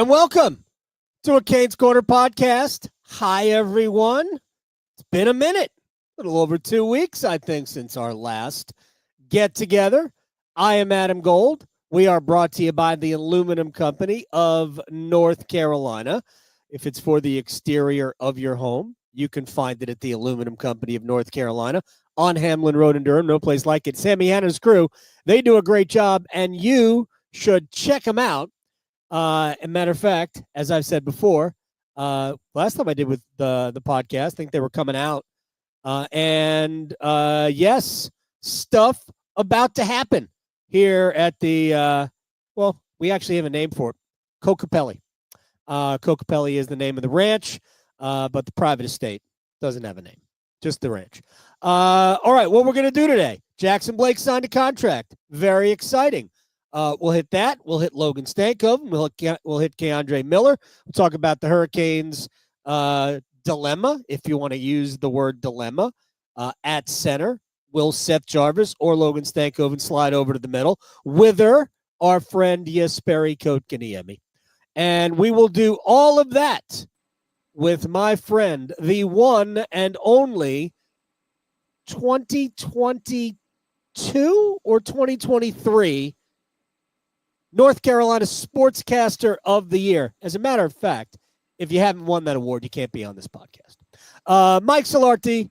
And welcome to a Canes Corner podcast. Hi, everyone. It's been a minute, a little over 2 weeks, I think, since our last get-together. I am Adam Gold. We are brought to you by the Aluminum Company of North Carolina. If it's for the exterior of your home, you can find it at the Aluminum Company of North Carolina on Hamlin Road in Durham. No place like it. Sammy Hanna's crew, they do a great job, and you should check them out. As a matter of fact, as I've said before, last time I did with the podcast, I think they were coming out. Yes, stuff about to happen here at the, we actually have a name for it, Cocapelli. Cocapelli is the name of the ranch, but the private estate doesn't have a name, just the ranch. All right, what we're going to do today, Jackson Blake signed a contract. Very exciting. We'll hit that. We'll hit Logan Stankoven. We'll hit Keandre Miller. We'll talk about the Hurricanes' dilemma, if you want to use the word dilemma, at center. Will Seth Jarvis or Logan Stankoven slide over to the middle? Whither our friend Jesperi Kotkaniemi. And we will do all of that with my friend, the one and only 2022 or 2023 North Carolina Sportscaster of the Year. As a matter of fact, if you haven't won that award, you can't be on this podcast. Mike Solarte.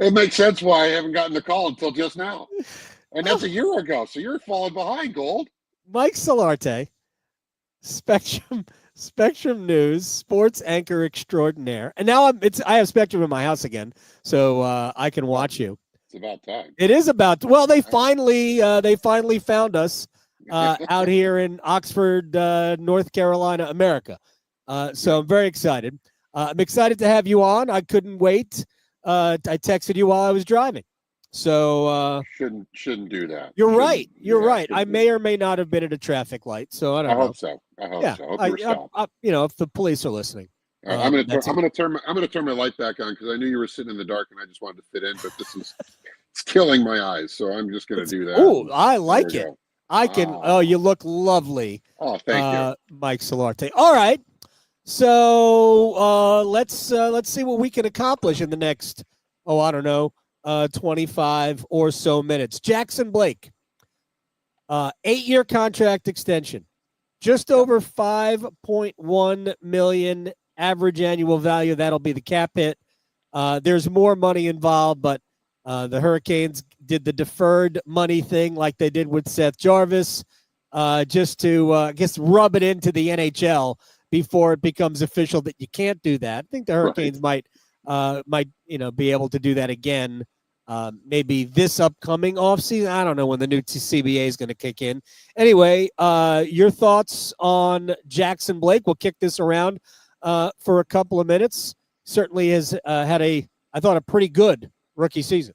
It makes sense why I haven't gotten the call until just now. And that's a year ago, so you're falling behind, Gold. Mike Solarte, Spectrum News, sports anchor extraordinaire. And now I have Spectrum in my house again, so I can watch you. It's about time. It is about. Well, they finally found us out here in Oxford, North Carolina, America. So I'm very excited. I'm excited to have you on. I couldn't wait. I texted you while I was driving. So shouldn't do that. You're right. You're right. I may or may not have been at a traffic light. So I don't know. Hope so. I hope so. If the police are listening. I'm gonna turn my light back on because I knew you were sitting in the dark and I just wanted to fit in, but it's killing my eyes, so I'm just gonna do that. Oh, I like it. I can. Oh, you look lovely. Oh, thank you, Mike Solarte. All right, so let's see what we can accomplish in the next 25 or so minutes. Jackson Blake, 8-year contract extension, just over $5.1 million. Average annual value, that'll be the cap hit. There's more money involved, but the Hurricanes did the deferred money thing like they did with Seth Jarvis, just to, rub it into the NHL before it becomes official that you can't do that. I think the Hurricanes might be able to do that again, maybe this upcoming offseason. I don't know when the new CBA is going to kick in. Anyway, your thoughts on Jackson Blake? We'll kick this around for a couple of minutes. Certainly has had a pretty good rookie season.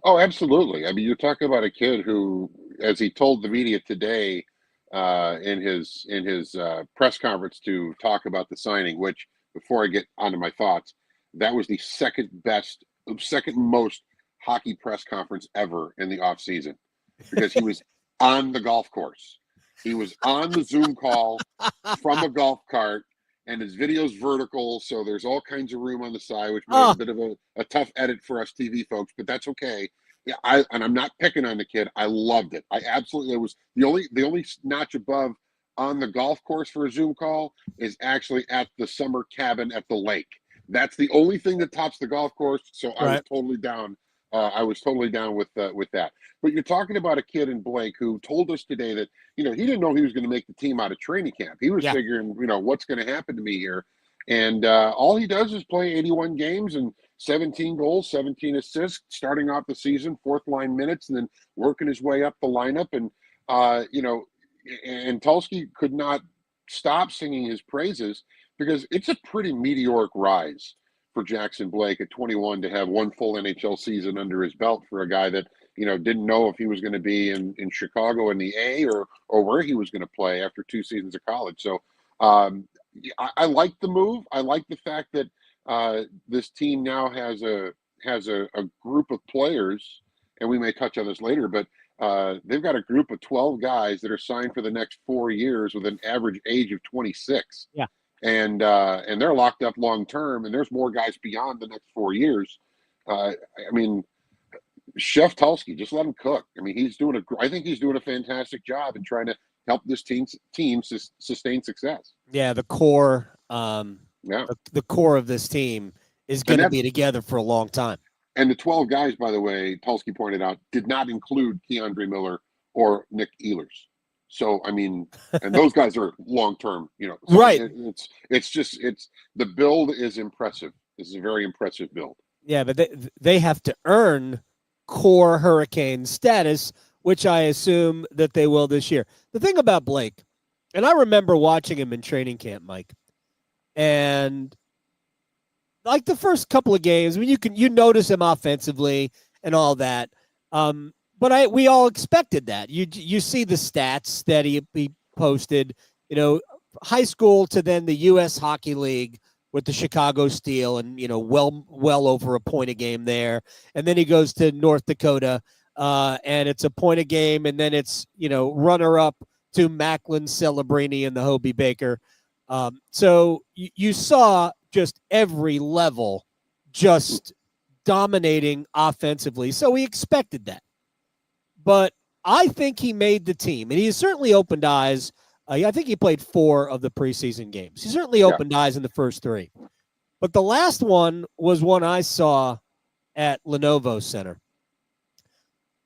Oh, absolutely. I mean, you're talking about a kid who, as he told the media today in his press conference to talk about the signing, which, before I get onto my thoughts, that was the second most hockey press conference ever in the offseason because he was on the golf course. He was on the Zoom call from a golf cart. And his video's vertical, so there's all kinds of room on the side, which made it a bit of a tough edit for us TV folks, but that's okay. Yeah, I'm not picking on the kid. I loved it. I absolutely. It was the only notch above on the golf course for a Zoom call is actually at the summer cabin at the lake. That's the only thing that tops the golf course. So I was totally down. I was totally down with that. But you're talking about a kid in Blake who told us today that, he didn't know he was going to make the team out of training camp. He was figuring, what's going to happen to me here. And all he does is play 81 games and 17 goals, 17 assists, starting off the season, fourth line minutes, and then working his way up the lineup. And, and Tulsky could not stop singing his praises because it's a pretty meteoric rise for Jackson Blake at 21 to have one full NHL season under his belt for a guy that, didn't know if he was going to be in Chicago in the A or where he was going to play after 2 seasons of college. So I like the move. I like the fact that this team now has a group of players, and we may touch on this later, but they've got a group of 12 guys that are signed for the next 4 years with an average age of 26. Yeah. And they're locked up long term, and there's more guys beyond the next 4 years. I mean, Chef Tulsky, just let him cook. I mean, I think he's doing a fantastic job in trying to help this team sustain success. Yeah, the core, Yeah. the core of this team is going to be together for a long time. And the 12 guys, by the way, Tulsky pointed out, did not include Keandre Miller or Nick Ehlers. So, I mean, and those guys are long-term, so right. It's the build is impressive. This is a very impressive build. Yeah, but they have to earn core Hurricane status, which I assume that they will this year. The thing about Blake, and I remember watching him in training camp, Mike, and like the first couple of games, I mean, you notice him offensively and all that. But we all expected that. You see the stats that he posted, high school to then the U.S. Hockey League with the Chicago Steel, and well over a point a game there, and then he goes to North Dakota, and it's a point a game, and then it's runner up to Macklin, Celebrini, and the Hobie Baker. So you saw just every level just dominating offensively. So we expected that. But I think he made the team, and he certainly opened eyes. I think he played 4 of the preseason games. He certainly opened eyes in the first 3. But the last one was one I saw at Lenovo Center.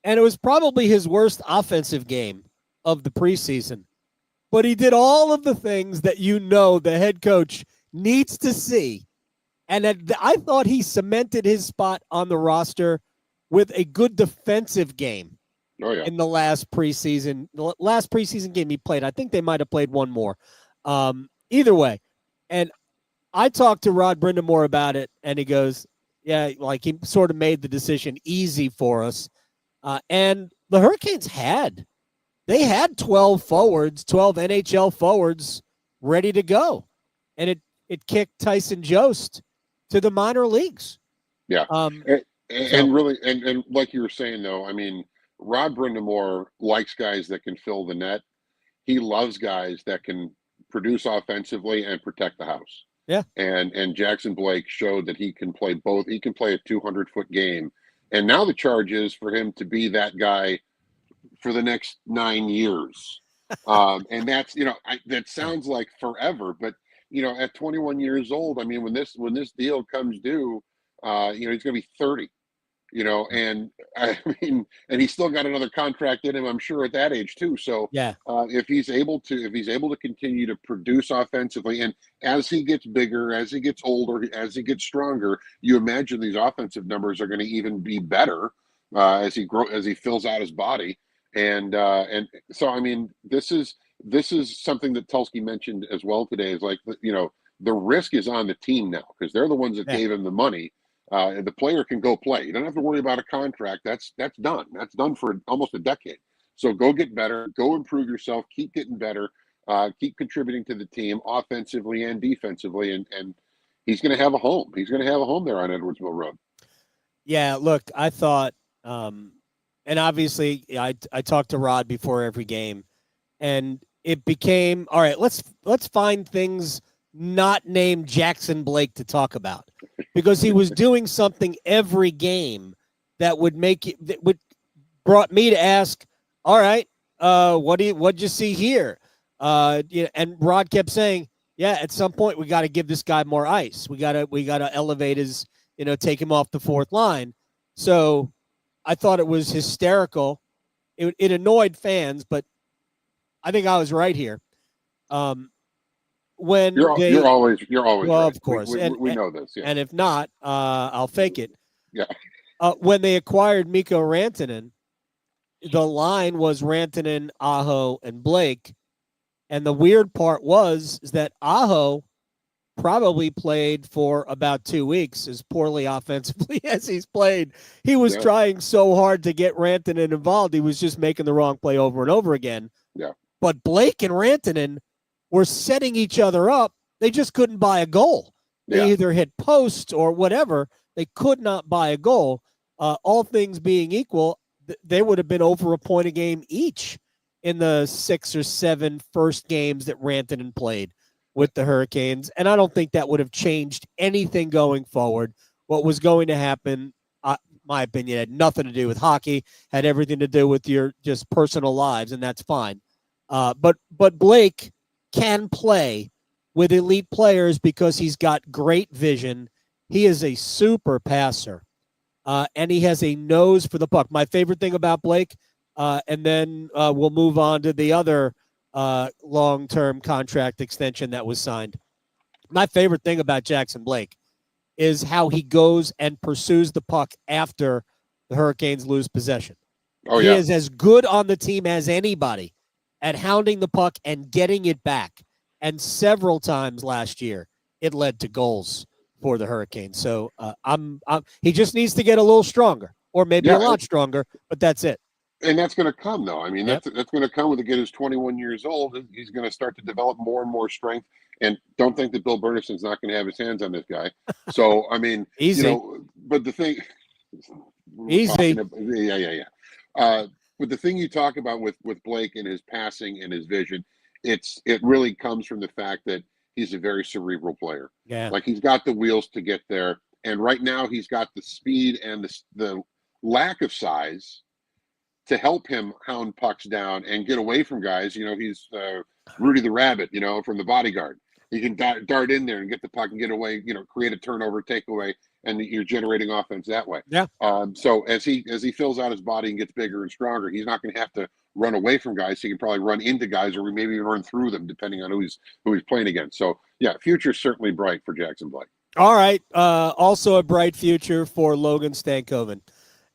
And it was probably his worst offensive game of the preseason. But he did all of the things that the head coach needs to see. And I thought he cemented his spot on the roster with a good defensive game. Oh, yeah. In the last preseason game he played. I think they might have played one more. Either way. And I talked to Rod Brindamore about it, and he goes, yeah, like he sort of made the decision easy for us. And the Hurricanes had 12 NHL forwards ready to go. And it kicked Tyson Jost to the minor leagues. Yeah. And really, and like you were saying, though, I mean, Rod Brindamore likes guys that can fill the net. He loves guys that can produce offensively and protect the house. Yeah. And Jackson Blake showed that he can play both. He can play a 200-foot game. And now the charge is for him to be that guy for the next 9 years. And that's, that sounds like forever, but at 21 years old, I mean, when this deal comes due, he's going to be 30. And I mean, and he's still got another contract in him, I'm sure, at that age too. So yeah, if he's able to continue to produce offensively, and as he gets bigger, as he gets older, as he gets stronger, you imagine these offensive numbers are going to even be better as he fills out his body. And so, I mean, this is something that Tulsky mentioned as well today. Is like, the risk is on the team now because they're the ones that gave him the money. The player can go play. You don't have to worry about a contract. That's done. That's done for almost a decade. So go get better. Go improve yourself. Keep getting better. Keep contributing to the team offensively and defensively. And he's going to have a home. He's going to have a home there on Edwardsville Road. Yeah, look, I thought, and obviously I talked to Rod before every game, and it became, all right, let's find things not named Jackson Blake to talk about, because he was doing something every game that would brought me to ask, all right, what'd you see here? And Rod kept saying, yeah, at some point we got to give this guy more ice. We got to elevate his, take him off the 4th line. So I thought it was hysterical. It annoyed fans, but I think I was right here. When you're always well, right. Of course, we know this. Yeah. And if not, I'll fake it. Yeah. When they acquired Mikko Rantanen, the line was Rantanen, Aho, and Blake. And the weird part is that Aho probably played for about 2 weeks, as poorly offensively as he's played. He was trying so hard to get Rantanen involved. He was just making the wrong play over and over again. Yeah. But Blake and Rantanen were setting each other up. They just couldn't buy a goal. They either hit posts or whatever. They could not buy a goal. All things being equal, they would have been over a point a game each in the 6 or 7 first games that Rantanen played with the Hurricanes. And I don't think that would have changed anything going forward. What was going to happen, my opinion, had nothing to do with hockey, had everything to do with your just personal lives, and that's fine. But Blake can play with elite players because he's got great vision. He is a super passer, and he has a nose for the puck. My favorite thing about Blake, and then we'll move on to the other long-term contract extension that was signed. My favorite thing about Jackson Blake is how he goes and pursues the puck after the Hurricanes lose possession. Oh, he yeah. is as good on the team as anybody at hounding the puck and getting it back. And several times last year, it led to goals for the Hurricanes. So he just needs to get a little stronger, or maybe a lot stronger, but that's it. And that's going to come, though. I mean, that's going to come when the kid is 21 years old. He's going to start to develop more and more strength. And don't think that Bill Bernisson's not going to have his hands on this guy. So, I mean, easy. But the thing, easy, but the thing you talk about with Blake and his passing and his vision, it really comes from the fact that he's a very cerebral player. Yeah, like he's got the wheels to get there, and right now he's got the speed and the lack of size to help him hound pucks down and get away from guys. He's Rudy the Rabbit, from The Bodyguard. He can dart in there and get the puck and get away, create a turnover, take away, and you're generating offense that way. Yeah. So as he fills out his body and gets bigger and stronger, he's not going to have to run away from guys. He can probably run into guys, or maybe run through them, depending on who he's playing against. So yeah, future's certainly bright for Jackson Blake. All right. Also a bright future for Logan Stankoven,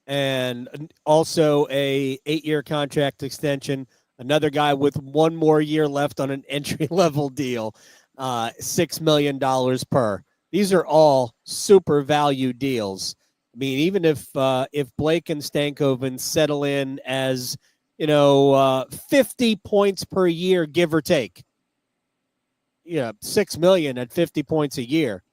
and also a 8-year contract extension. Another guy with 1 more year left on an entry-level deal, $6 million per. These are all super value deals. I mean, even if Blake and Stankoven settle in as 50 points per year, give or take, $6 million at 50 points a year,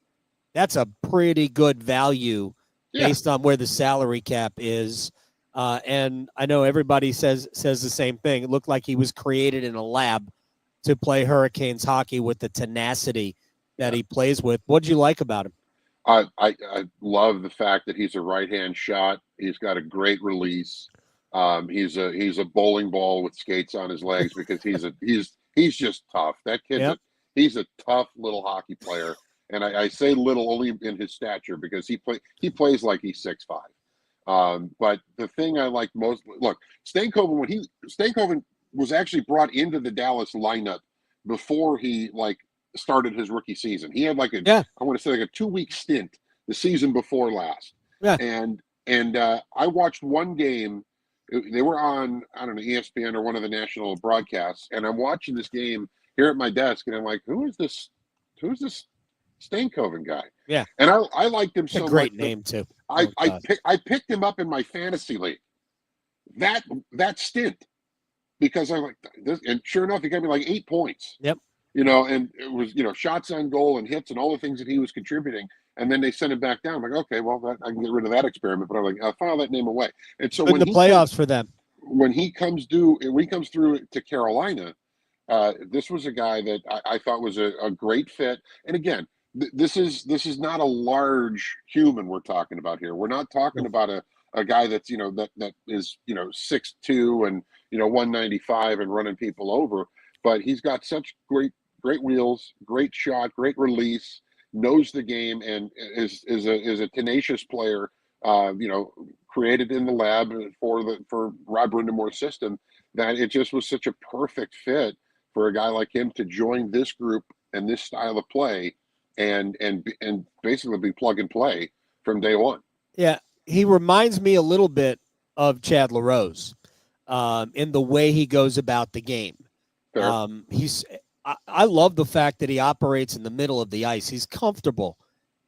that's a pretty good value based on where the salary cap is. And I know everybody says the same thing. It looked like he was created in a lab to play Hurricanes hockey with the tenacity that he plays with. What did you like about him? I love the fact that he's a right-hand shot. He's got a great release. He's a bowling ball with skates on his legs because he's just tough. That kid's he's a tough little hockey player. And I say little only in his stature because he plays like he's 6'5". But the thing I like most, look, Stankoven was actually brought into the Dallas lineup before he started his rookie season. He had I want to say a 2-week stint the season before last. Yeah. And I watched one game. They were on, I don't know, ESPN or one of the national broadcasts, and I'm watching this game here at my desk, and I'm like, who's this Stankoven guy? Yeah. And I liked him so much. A great name too. I picked him up in my fantasy league. That stint, because I'm like this, and sure enough, he got me 8 points. Yep. And it was shots on goal and hits and all the things that he was contributing. And then they sent him back down. I'm like, okay, well, I can get rid of that experiment. But I'm like, I'll file that name away. And so when the playoffs for them, when he comes through to Carolina, this was a guy that I thought was a great fit. And again, this is not a large human we're talking about here. We're not talking about a guy that's that is 6'2" and 195 and running people over. But he's got such great wheels, great shot, great release, knows the game, and is a tenacious player. Created in the lab for Rob Brindamore's system, that it just was such a perfect fit for a guy like him to join this group and this style of play, and basically be plug and play from day one. Yeah, he reminds me a little bit of Chad LaRose in the way he goes about the game. I love the fact that he operates in the middle of the ice. He's comfortable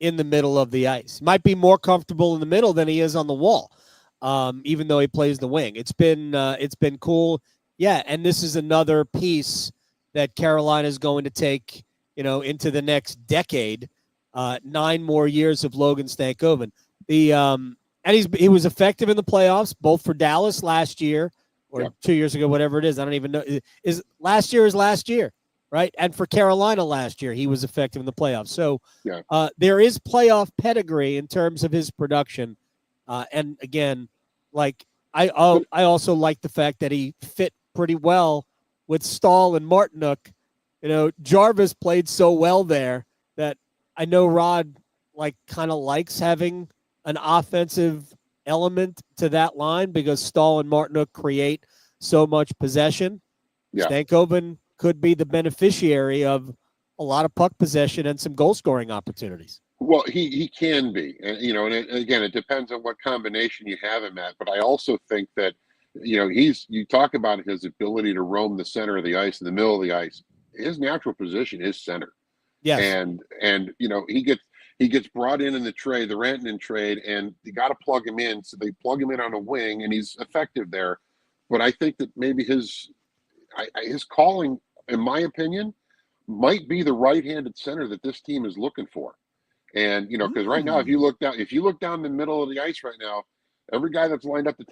in the middle of the ice. Might be more comfortable in the middle than he is on the wall, even though he plays the wing. It's been cool. Yeah, and this is another piece that Carolina is going to take, into the next decade. 9 more years of Logan Stankoven. And he was effective in the playoffs, both for Dallas last year or 2 years ago, whatever it is. I don't even know. Is last year, right? And for Carolina last year, he was effective in the playoffs. So there is playoff pedigree in terms of his production. And again, like I also like the fact that he fit pretty well with Stahl and Martinook. You know, Jarvis played so well there that I know Rod kind of likes having an offensive element to that line because Stahl and Martinook create so much possession. Yeah. Stankoven could be the beneficiary of a lot of puck possession and some goal scoring opportunities. Well, he can be, and again, it depends on what combination you have him at. But I also think that, you talk about his ability to roam the center of the ice, in the middle of the ice. His natural position is center. Yes. And he gets brought in the trade, the Rantanen trade, and you got to plug him in. So they plug him in on a wing, and he's effective there. But I think that maybe his calling, in my opinion, might be the right-handed center that this team is looking for. And because right now, if you look down the middle of the ice right now, every guy that's lined up to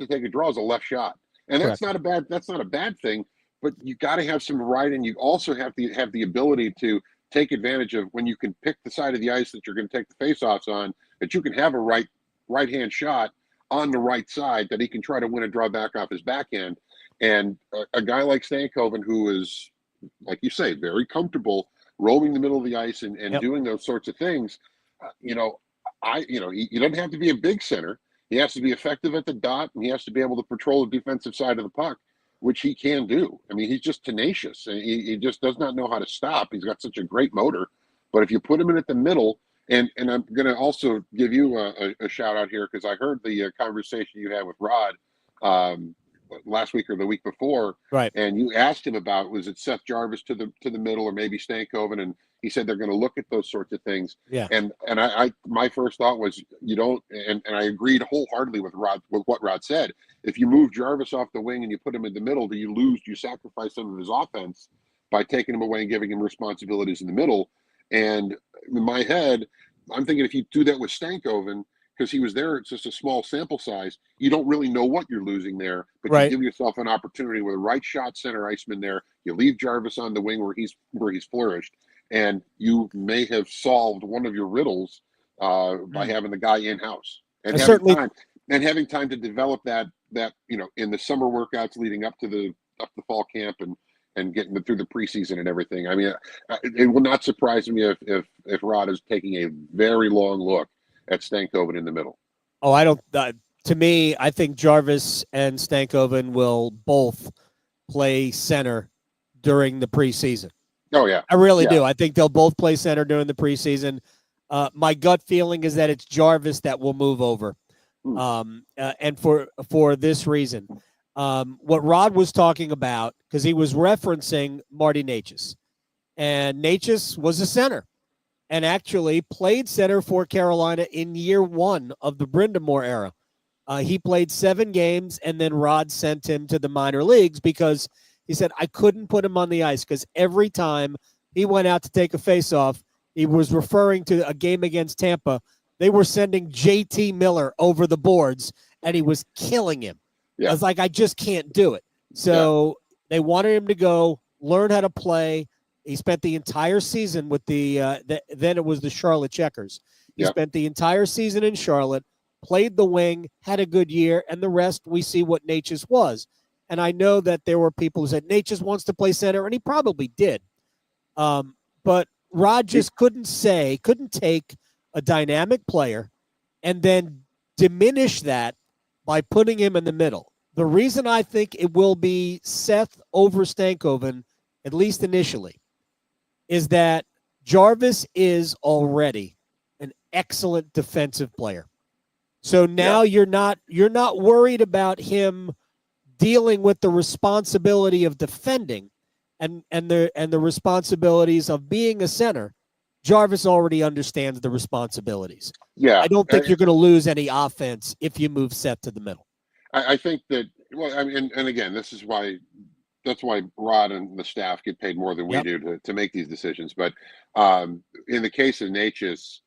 take a draw is a left shot, and that's not a bad thing. But you got to have some right, and you also have to have the ability to take advantage of when you can pick the side of the ice that you're going to take the faceoffs on, that you can have a right-hand shot on the right side that he can try to win a draw back off his backhand. And a guy like Stankoven, who is, like you say, very comfortable roaming the middle of the ice and doing those sorts of things, he doesn't have to be a big center. He has to be effective at the dot, and he has to be able to patrol the defensive side of the puck, which he can do. I mean, he's just tenacious, and he just does not know how to stop. He's got such a great motor. But if you put him in at the middle, and I'm going to also give you a shout out here, because I heard the conversation you had with Rod last week or the week before, right? And you asked him about, was it Seth Jarvis to the middle, or maybe Stankoven, and he said they're going to look at those sorts of things. Yeah. And I my first thought was, you don't, and I agreed wholeheartedly with what Rod said. If you move Jarvis off the wing and you put him in the middle, do you sacrifice some of his offense by taking him away and giving him responsibilities in the middle? And in my head, I'm thinking if you do that with Stankoven, because he was there, it's just a small sample size, you don't really know what you're losing there, but you give yourself an opportunity with a right shot center iceman there. You leave Jarvis on the wing where he's flourished, and you may have solved one of your riddles by having the guy in house and having time to develop that in the summer workouts leading up to the fall camp and getting through the preseason and everything. I mean, it will not surprise me if Rod is taking a very long look at Stankoven in the middle. Oh, I don't. To me, I think Jarvis and Stankoven will both play center during the preseason. Oh, yeah. I really do. I think they'll both play center during the preseason. My gut feeling is that it's Jarvis that will move over. And for this reason. What Rod was talking about, because he was referencing Marty Necas. And Necas was a center and actually played center for Carolina in year one of the Brindamore era. He played 7 games, and then Rod sent him to the minor leagues because he said, I couldn't put him on the ice because every time he went out to take a faceoff, he was referring to a game against Tampa. They were sending JT Miller over the boards, and he was killing him. Yeah. I was like, I just can't do it. So they wanted him to go learn how to play. He spent the entire season with then it was the Charlotte Checkers. He spent the entire season in Charlotte, played the wing, had a good year, and the rest we see what Necas was. And I know that there were people who said Necas wants to play center, and he probably did. But Rod just couldn't take a dynamic player and then diminish that by putting him in the middle. The reason I think it will be Seth over Stankoven, at least initially, is that Jarvis is already an excellent defensive player. So now you're not worried about him dealing with the responsibility of defending and the responsibilities of being a center. Jarvis already understands the responsibilities. Yeah. I don't think you're going to lose any offense if you move Seth to the middle. I think that, well, I mean, and again, that's why Rod and the staff get paid more than we do to make these decisions. But in the case of Necas,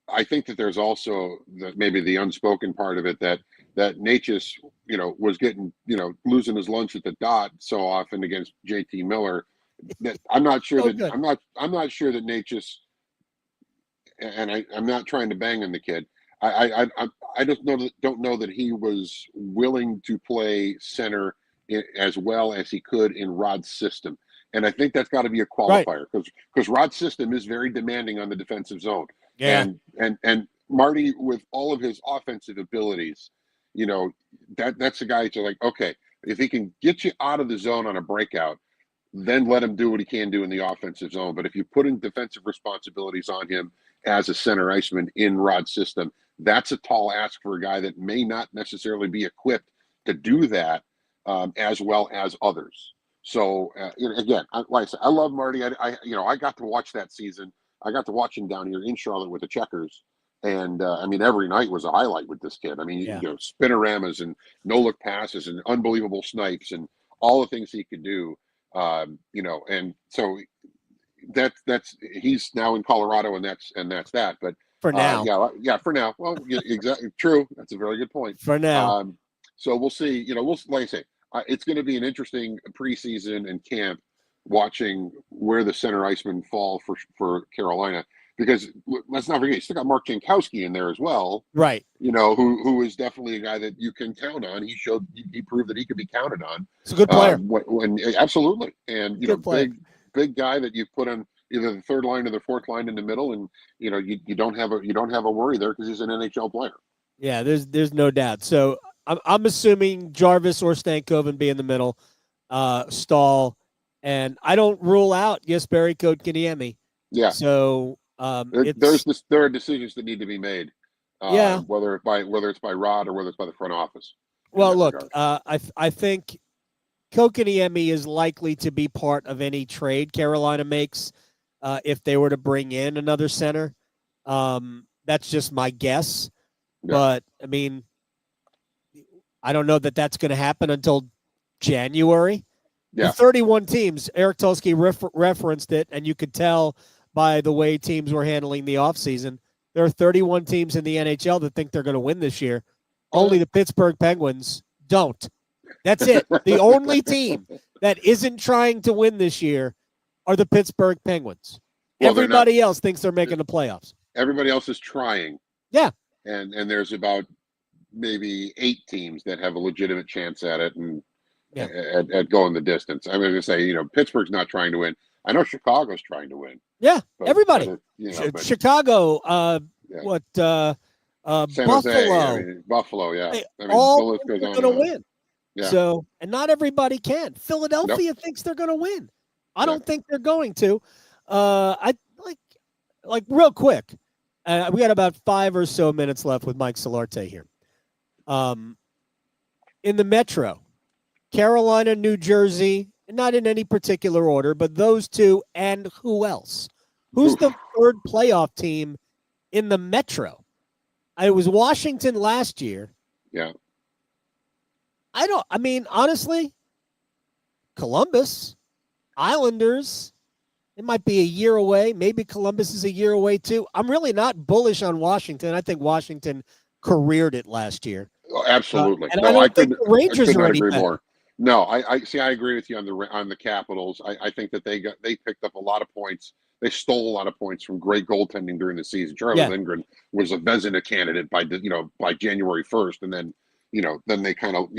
I think that there's also maybe the unspoken part of it that Natchez, was getting, losing his lunch at the dot so often against JT Miller that I'm not sure So that good. I'm not sure that Natchez, and I'm not trying to bang on the kid. I just don't know that he was willing to play center as well as he could in Rod's system, and I think that's got to be a Right. qualifier because Rod's system is very demanding on the defensive zone, Yeah. and Marty with all of his offensive abilities, that's a guy to like. Okay, if he can get you out of the zone on a breakout, then let him do what he can do in the offensive zone. But if you put in defensive responsibilities on him as a center iceman in Rod's system, that's a tall ask for a guy that may not necessarily be equipped to do that as well as others. So again, like I said, I love Marty. I got to watch that season. I got to watch him down here in Charlotte with the Checkers, and every night was a highlight with this kid. Yeah. Spinoramas and no look passes and unbelievable snipes and all the things he could do. And so that's he's now in Colorado, and that's that. But For now. yeah, for now. Well, yeah, exactly true. That's a very good point. For now. So we'll see. We'll like I say, it's going to be an interesting preseason and camp watching where the center icemen fall for Carolina, because let's not forget you still got Mark Jankowski in there as well. Right. Who is definitely a guy that you can count on. He proved that he could be counted on. It's a good player. Absolutely, and big guy that you put on either the third line or the fourth line in the middle, and you don't have a worry there because he's an NHL player. Yeah, there's no doubt. So I'm assuming Jarvis or Stankoven be in the middle, Stahl, and I don't rule out Jesperi Kotkaniemi. Yeah. So there are decisions that need to be made. Yeah. Whether it's by Rod or whether it's by the front office. Well, look, I think Kotkaniemi is likely to be part of any trade Carolina makes if they were to bring in another center. That's just my guess. Yeah. But, I don't know that that's going to happen until January. Yeah. The 31 teams, Eric Tulsky referenced it, and you could tell by the way teams were handling the offseason. There are 31 teams in the NHL that think they're going to win this year. Only the Pittsburgh Penguins don't. That's it. The only team that isn't trying to win this year are the Pittsburgh Penguins. Well, everybody else thinks they're making the playoffs. Everybody else is trying. Yeah. And there's about maybe 8 teams that have a legitimate chance at it and at going the distance. I'm going to say, Pittsburgh's not trying to win. I know Chicago's trying to win. Yeah, everybody. Chicago, Buffalo. Buffalo, yeah. All they're going to win. Yeah. So, and not everybody can. Philadelphia thinks they're going to win. I don't think they're going to. I like real quick. We got about 5 or so minutes left with Mike Solarte here. In the Metro, Carolina, New Jersey, not in any particular order, but those two, and who else? Who's the third playoff team in the Metro? It was Washington last year. Yeah. Honestly, Columbus, Islanders, it might be a year away. Maybe Columbus is a year away too. I'm really not bullish on Washington. I think Washington careered it last year. Oh, absolutely. And I don't think the Rangers are any better. More. No, I agree with you on the Capitals. I think that they picked up a lot of points. They stole a lot of points from great goaltending during the season. Charlie Lindgren was a Vezina candidate by January 1st, and then then they kind of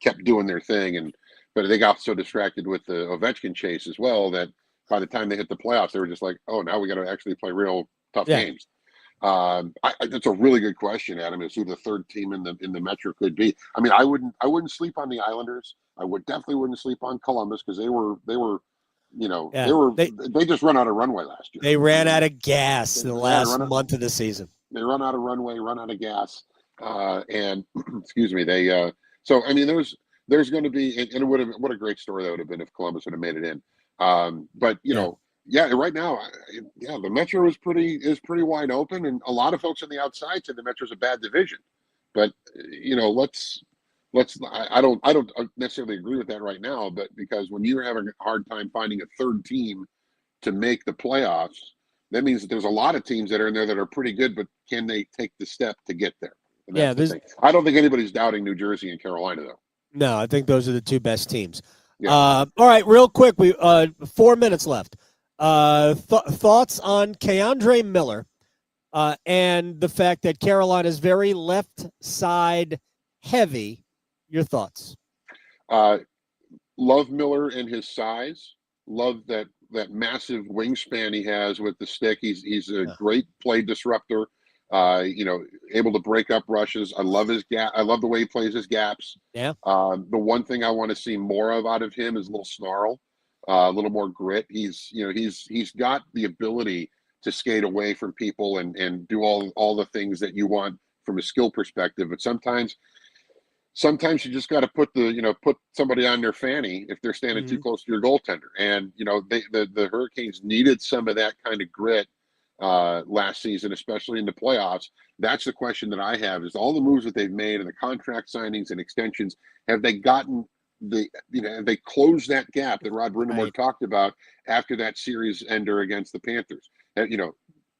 kept doing their thing, but they got so distracted with the Ovechkin chase as well that by the time they hit the playoffs, they were just like, oh, now we got to actually play real tough games. That's a really good question, Adam. Is who the third team in the Metro could be? I wouldn't sleep on the Islanders. I definitely wouldn't sleep on Columbus because they just run out of runway last year. They ran out of gas the last month of the season. They run out of runway, run out of gas, and excuse me. There's going to be, and it would have, what a great story that would have been if Columbus would have made it in. But right now, the Metro is pretty wide open, and a lot of folks on the outside say the Metro's a bad division. But I don't necessarily agree with that right now. But because when you're having a hard time finding a third team to make the playoffs, that means that there's a lot of teams that are in there that are pretty good, but can they take the step to get there? And Yeah, that's the thing. I don't think anybody's doubting New Jersey and Carolina, though. no, I think those are the two best teams. Yeah. All right, real quick, we 4 minutes left. Thoughts on Keandre Miller and the fact that Carolina is very left side heavy. Your thoughts? Love Miller and his size. Love that massive wingspan he has with the stick. He's a great play disruptor. Able to break up rushes. I love his gap. I love the way he plays his gaps. Yeah. The one thing I want to see more of out of him is a little snarl, a little more grit. He's got the ability to skate away from people and do all the things that you want from a skill perspective. But sometimes you just got to put somebody on their fanny if they're standing too close to your goaltender. And the Hurricanes needed some of that kind of grit last season, especially in the playoffs. That's the question that I have: is all the moves that they've made and the contract signings and extensions, have they gotten have they closed that gap that Rod Brind'Amour talked about after that series ender against the Panthers?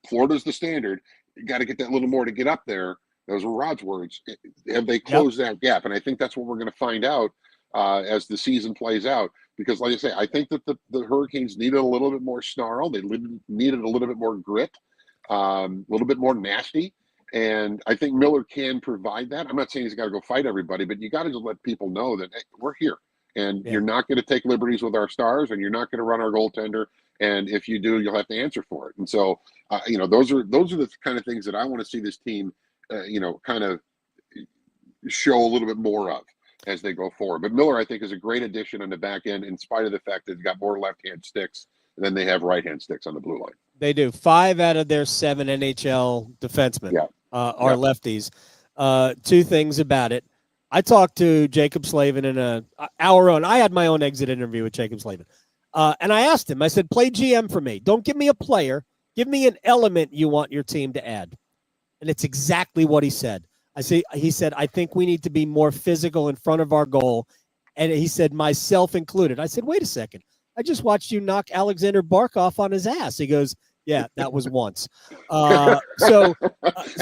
Florida's the standard. You got to get that little more to get up there. Those were Rod's words. Have they closed that gap? And I think that's what we're going to find out as the season plays out. Because, like I say, I think that the Hurricanes needed a little bit more snarl. They needed a little bit more grit, a little bit more nasty. And I think Miller can provide that. I'm not saying he's got to go fight everybody, but you got to just let people know that, hey, we're here. And you're not going to take liberties with our stars, and you're not going to run our goaltender. And if you do, you'll have to answer for it. And so, those are the kind of things that I want to see this team kind of show a little bit more of as they go forward. But Miller, I think, is a great addition on the back end, in spite of the fact that they've got more left-hand sticks than they have right-hand sticks on the blue line. They do. 5 out of their 7 NHL defensemen are lefties. Two things about it. I talked to Jacob Slavin in our own. I had my own exit interview with Jacob Slavin. And I asked him, I said, play GM for me. Don't give me a player. Give me an element you want your team to add. And it's exactly what he said. He said, I think we need to be more physical in front of our goal. And he said, myself included. I said, wait a second. I just watched you knock Alexander Barkov on his ass. He goes, yeah, that was once. And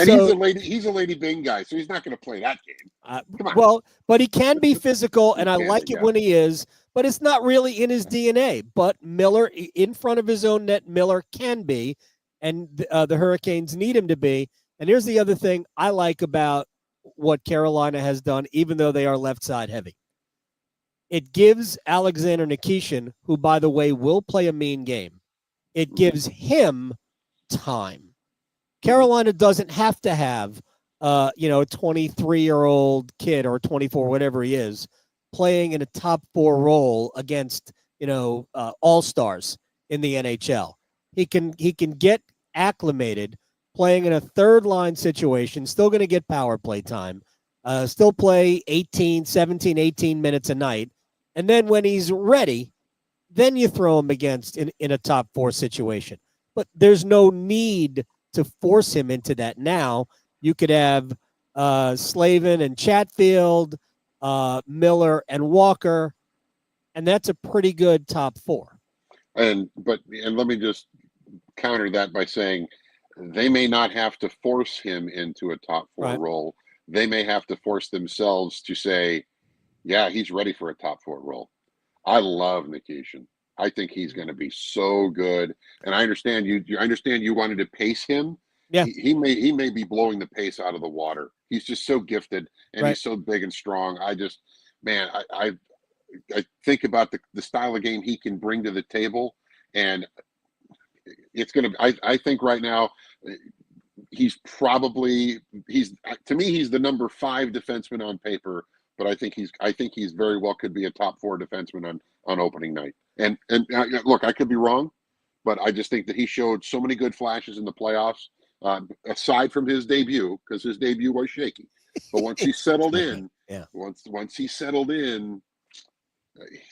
he's a Lady Bing guy, so he's not going to play that game. Come on. Well, but he can be physical, and I like it when he is, but it's not really in his DNA. But Miller, in front of his own net, Miller can be, and the Hurricanes need him to be. And here's the other thing I like about what Carolina has done, even though they are left side heavy. It gives Alexander Nikishin, who, by the way, will play a mean game, it gives him time. Carolina doesn't have to have, a 23-year-old kid or 24, whatever he is, playing in a top 4 role against, all-stars in the NHL. He can get acclimated playing in a third-line situation, still going to get power play time, still play 17, 18 minutes a night. And then when he's ready, then you throw him against in a top 4 situation. But there's no need to force him into that now. You could have Slavin and Chatfield, Miller and Walker, and that's a pretty good top 4. And let me just counter that by saying they may not have to force him into a top 4 role. They may have to force themselves to say, yeah, he's ready for a top 4 role. I love Nikishin. I think he's going to be so good. And I understand you wanted to pace him. Yeah. He may be blowing the pace out of the water. He's just so gifted, and he's so big and strong. I think about the style of game he can bring to the table, and it's going to, I think right now he's to me, he's the number 5 defenseman on paper, but I think he's very well could be a top 4 defenseman on opening night. And look, I could be wrong, but I just think that he showed so many good flashes in the playoffs, aside from his debut, because his debut was shaky. But once he settled in, once he settled in,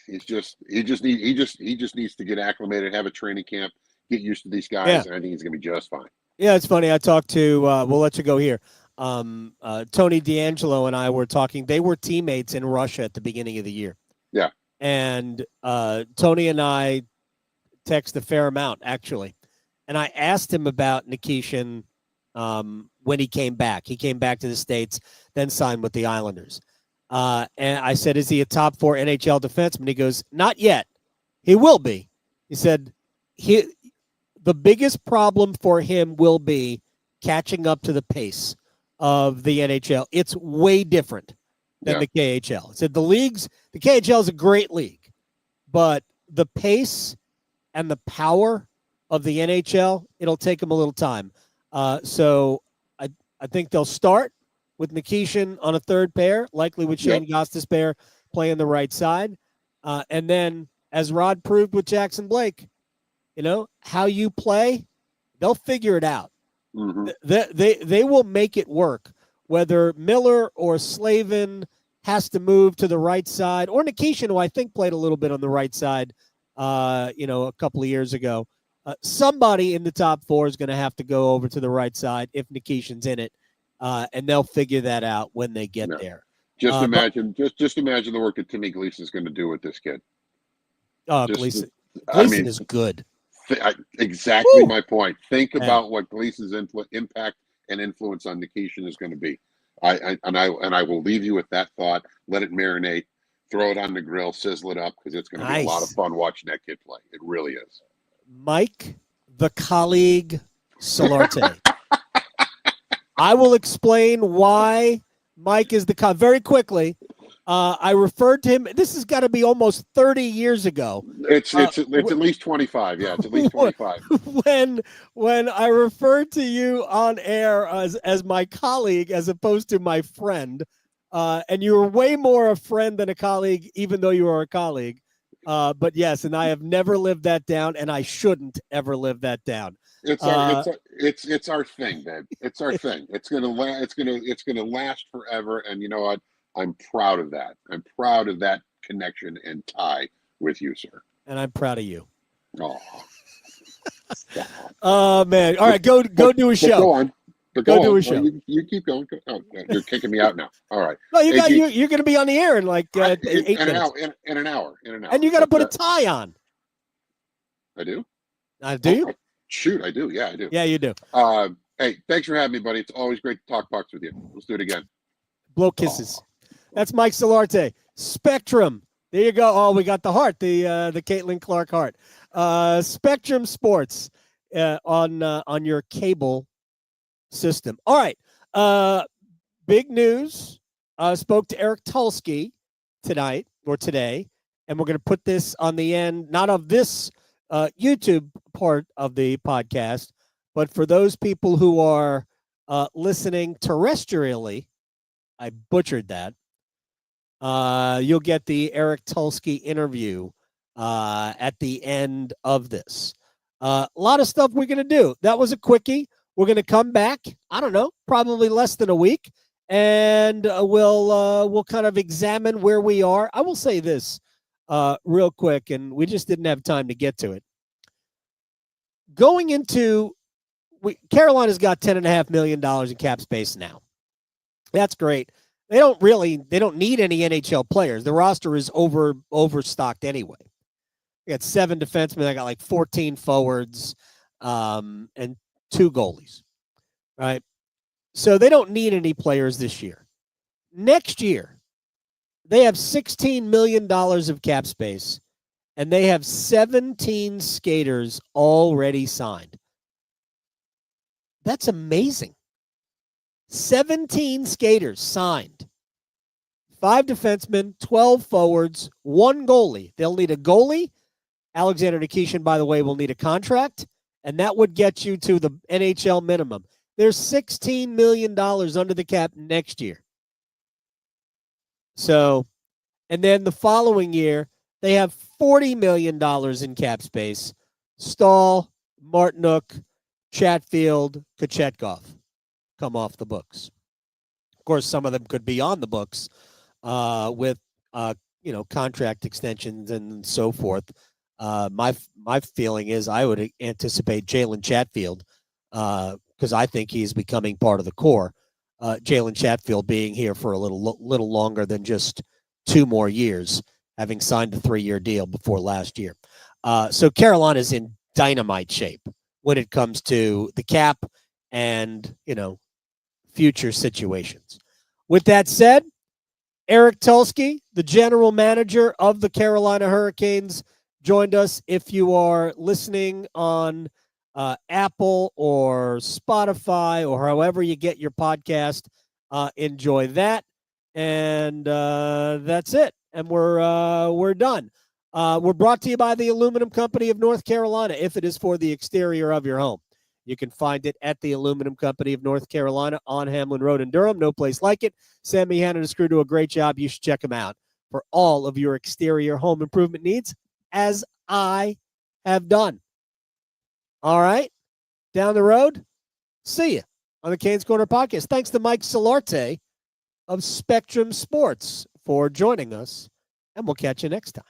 he just needs to get acclimated, have a training camp, get used to these guys, and I think he's going to be just fine. Yeah, it's funny. I talked to, we'll let you go here. Tony D'Angelo and I were talking. They were teammates in Russia at the beginning of the year. Yeah. And Tony and I text a fair amount, actually. and I asked him about Nikishin when he came back. He came back to the States, then signed with the Islanders. And I said, is he a top 4 NHL defenseman? He goes, not yet. He will be. He said, the biggest problem for him will be catching up to the pace of the NHL. It's way different than the KHL. He said the KHL is a great league, but the pace and the power of the NHL, it'll take him a little time. So I think they'll start with Nikishin on a third pair, likely with Shane Gostisbehere playing the right side. And then, as Rod proved with Jackson Blake, how you play, they'll figure it out. Mm-hmm. They will make it work, whether Miller or Slavin has to move to the right side, or Nikishin, who I think played a little bit on the right side, a couple of years ago. Somebody in the top 4 is going to have to go over to the right side if Nikishin's in it, and they'll figure that out when they get there. Just imagine the work that Timmy Gleason's going to do with this kid. Gleason is good. Exactly my point. Think about what Gleason's impact and influence on Nikishin is going to be. I will leave you with that thought. Let it marinate. Throw it on the grill, sizzle it up, because it's going to be a lot of fun watching that kid play. It really is. Mike, the colleague Solarte. I will explain why Mike is very quickly. I referred to him. This has got to be almost 30 years ago. It's at least 25. Yeah, it's at least 25. When I referred to you on air as my colleague as opposed to my friend, and you were way more a friend than a colleague, even though you are a colleague. But yes, and I have never lived that down, and I shouldn't ever live that down. It's our thing, babe. It's our thing. It's gonna last forever. And you know what? I'm proud of that. I'm proud of that connection and tie with you, sir. And I'm proud of you. Oh man! All right, go do a show. Go on. Go do a show. You keep going. Oh, you're kicking me out now. All right. No, you're going to be on the air in like 8 minutes. In an hour. And you got to put a tie on. I do. Do you? Shoot, I do. Yeah, I do. Yeah, you do. Hey, thanks for having me, buddy. It's always great to talk pucks with you. Let's do it again. Blow kisses. That's Mike Solarte. Spectrum. There you go. Oh, we got the heart, the Caitlin Clark heart. Spectrum Sports on your cable system. All right. Big news. Spoke to Eric Tulsky today, and we're going to put this on the end, not of this YouTube part of the podcast, but for those people who are listening terrestrially. I butchered that. You'll get the Eric Tulsky interview at the end of this. A lot of stuff we're going to do. That was a quickie. We're going to come back, I don't know, probably less than a week, and we'll kind of examine where we are. I will say this real quick, and we just didn't have time to get to it. Going into Carolina's got $10.5 million in cap space now. That's great. They don't need any NHL players. The roster is overstocked anyway. They got 7 defensemen. They got like 14 forwards, and 2 goalies, right? So they don't need any players this year. Next year, they have $16 million of cap space, and they have 17 skaters already signed. That's amazing. 17 skaters signed. 5 defensemen, 12 forwards, 1 goalie. They'll need a goalie. Alexander Nikishin, by the way, will need a contract, and that would get you to the NHL minimum. There's $16 million under the cap next year. So, and then the following year, they have $40 million in cap space. Stahl, Martinuk, Chatfield, Kochetkov come off the books. Of course, some of them could be on the books with contract extensions and so forth. My feeling is I would anticipate Jalen Chatfield because I think he's becoming part of the core. Jalen Chatfield being here for a little longer than just 2 more years, having signed a 3-year deal before last year. So Carolina's in dynamite shape. when it comes to the cap and, future situations. With that said, Eric Tulsky, the general manager of the Carolina Hurricanes, joined us. If you are listening on Apple or Spotify or however you get your podcast, enjoy that. And that's it. And we're done. We're brought to you by the Aluminum Company of North Carolina. If it is for the exterior of your home, you can find it at the Aluminum Company of North Carolina on Hamlin Road in Durham. No place like it. Sam Meehan and his crew do a great job. You should check them out for all of your exterior home improvement needs, as I have done. All right. Down the road, see you on the Canes Corner podcast. Thanks to Mike Solarte of Spectrum Sports for joining us, and we'll catch you next time.